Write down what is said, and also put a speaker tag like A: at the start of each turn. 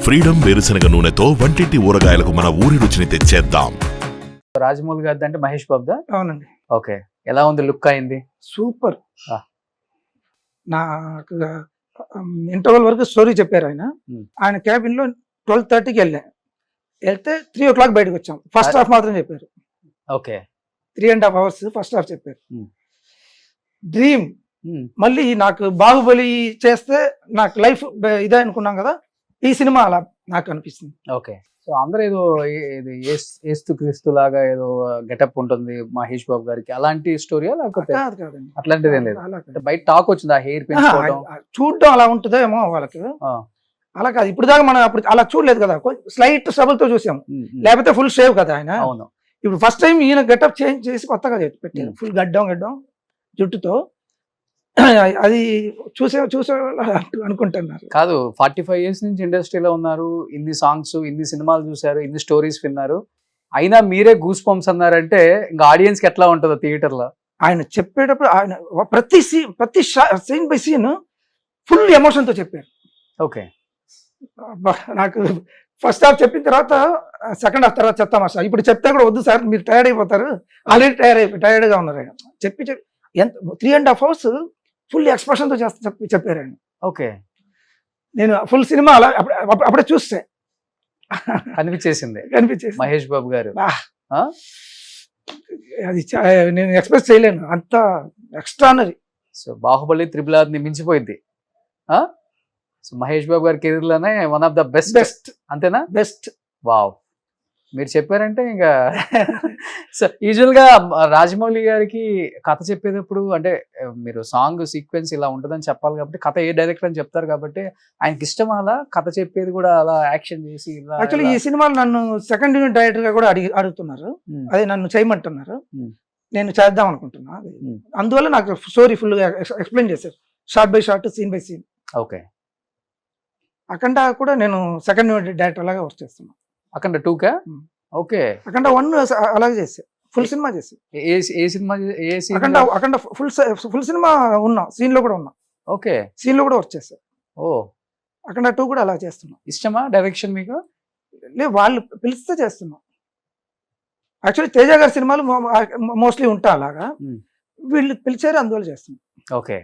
A: Freedom వేరుశనగ నూనెతో వంటింటి ఊరగాయలకు మన ఊరి రుచిని తెచ్చేద్దాం.
B: రాజమౌళి గారి అంటే మహేష్ బాబుదా?
C: అవునండి.
B: ఓకే, ఎలా ఉంది లుక్ అయింది?
C: సూపర్.
B: ఆ.
C: నాకు ఇంటర్వల్ వరకు స్టోరీ చెప్పారు ఆయన. ఆయన క్యాబిన్ లో 12:30కి వెళ్తే 3 o'clock బయటకు వచ్చాం. ఫస్ట్ హాఫ్ మాత్రం చెప్పారు.
B: ఓకే,
C: 3.5 hours ఫస్ట్ హాఫ్ చెప్పారు. డ్రీమ్. మళ్ళీ నాకు బాహుబలి చేస్తే నాకు లైఫ్ ఇదే అనుకున్నాం కదా, ఈ సినిమా అలా నాకు అనిపిస్తుంది.
B: ఓకే. సో అందరూ ఏదో ఇది ఏస్తు క్రీస్తు లాగా ఏదో గెటప్ ఉంటుంది మహేష్ బాబు గారికి, అలాంటి స్టోరీయా లేకపోతే
C: కాదండి,
B: అట్లాంటిది ఏం లేదు? బయట టాక్ వచ్చింది ఆ హెయిర్ పెంచుకోవడం
C: చూడడం అలా ఉంటుందో ఏమో వాళ్ళకి. అలా కాదు, ఇప్పుడు దాకా మనం అప్పుడు అలా చూడలేదు కదా, స్లైట్ స్ట్రబుల్ తో చూసాము. లేకపోతే ఫుల్ షేవ్ కదా ఆయన.
B: అవును.
C: ఇప్పుడు ఫస్ట్ టైం ఈయన గెటప్ చేంజ్ చేసి కొత్తగా పెట్టారు, ఫుల్ గడ్డం జుట్టుతో. అది చూసే అనుకుంటున్నారు.
B: కాదు, 45 years నుంచి ఇండస్ట్రీలో ఉన్నారు, ఇన్ని సాంగ్స్, ఇన్ని సినిమాలు చూసారు, ఇన్ని స్టోరీస్ విన్నారు, అయినా మీరే గూస్ పంప్స్ అన్నారంటే ఇంకా ఆడియన్స్ కి ఎట్లా ఉంటుందో థియేటర్ లో?
C: ఆయన చెప్పేటప్పుడు ఆయన ప్రతి scene by scene full emotion తో చెప్పారు.
B: ఓకే.
C: నాకు ఫస్ట్ హాఫ్ చెప్పిన తర్వాత సెకండ్ హాఫ్ తర్వాత చెప్తామా సార్, ఇప్పుడు చెప్తే కూడా వద్దు సార్ మీరు టైర్డ్ అయిపోతారు, ఆల్రెడీ టైర్డ్ గా ఉన్నారు ఆయన. చెప్పి ఎంత 3.5 hours ఫుల్ ఎక్స్ప్రెషన్ తో చెప్పారు ఆయన.
B: ఓకే.
C: నేను ఫుల్ సినిమా అలా అప్పుడే చూస్తే
B: కనిపించేసింది మహేష్ బాబు గారు.
C: అది నేను ఎక్స్ప్రెస్ చేయలేను, అంత ఎక్స్ట్రానరీ.
B: సో బాహుబలి RRR ని మించిపోయింది. సో మహేష్ బాబు గారి కెరీర్ లోనే వన్ ఆఫ్ ద బెస్ట్. అంతేనా?
C: బెస్ట్.
B: వావ్, మీరు చెప్పారంటే ఇంకా. సో యూజువల్ గా రాజమౌళి గారికి కథ చెప్పేటప్పుడు అంటే మీరు సాంగ్ సీక్వెన్స్ ఇలా ఉంటుందని చెప్పాలి కాబట్టి కథ ఏ డైరెక్టర్ అని చెప్తారు కాబట్టి ఆయనకి ఇష్టం అలా కథ చెప్పేది కూడా అలా యాక్షన్ చేసి.
C: యాక్చువల్లీ ఈ సినిమాలో నన్ను సెకండ్ యూనిట్ డైరెక్టర్ గా కూడా అడుగుతున్నారు, అదే నన్ను చేయమంటున్నారు, నేను చేద్దాం అనుకుంటున్నా. అందువల్ల నాకు స్టోరీ ఫుల్ ఎక్స్ప్లెయిన్ చేశారు, shot by shot, scene by scene.
B: Okay.
C: Akhanda కూడా నేను సెకండ్ యూనిట్ డైరెక్టర్ లాగా వర్క్ చేస్తున్నా.
B: అఖండ 2కా? ఓకే.
C: అఖండ 1 అలాగే చేసా, ఫుల్ సినిమా చేసి.
B: ఏ సినిమా?
C: అఖండ ఫుల్ సినిమా ఉన్నా, సీన్ లో కూడా ఉన్నా.
B: ఓకే.
C: సీన్ లో కూడా వర్క్ చేశా.
B: ఓ.
C: అఖండ 2 కూడా అలా చేస్తున్నా.
B: ఇష్టమా డైరెక్షన్ మీకు?
C: లేదు, వాళ్ళు పిలిస్తే చేస్తున్నా. యాక్చువల్లీ తేజ గారి సినిమాలు మోస్ట్లీ ఉంటా అలాగా, వీళ్ళు పిలిచారు అందువల్ల చేస్తున్నా.
B: ఓకే.